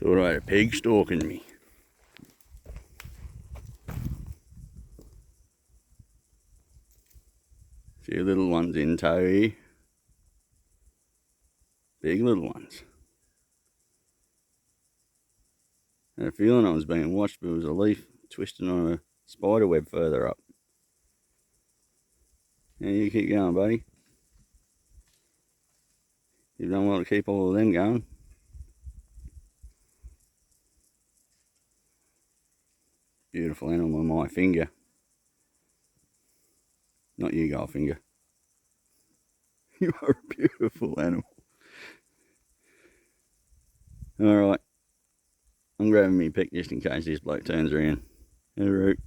Thought I had a pig stalking me. Few little ones in tow here. Big little ones. I had a feeling I was being watched, but it was a leaf twisting on a spider web further up. Yeah, you keep going, buddy. You've done well to keep all of them going. Beautiful animal, my finger. Not you, Goldfinger. You are a beautiful animal. Alright. I'm grabbing me pick just in case this bloke turns around. Alright.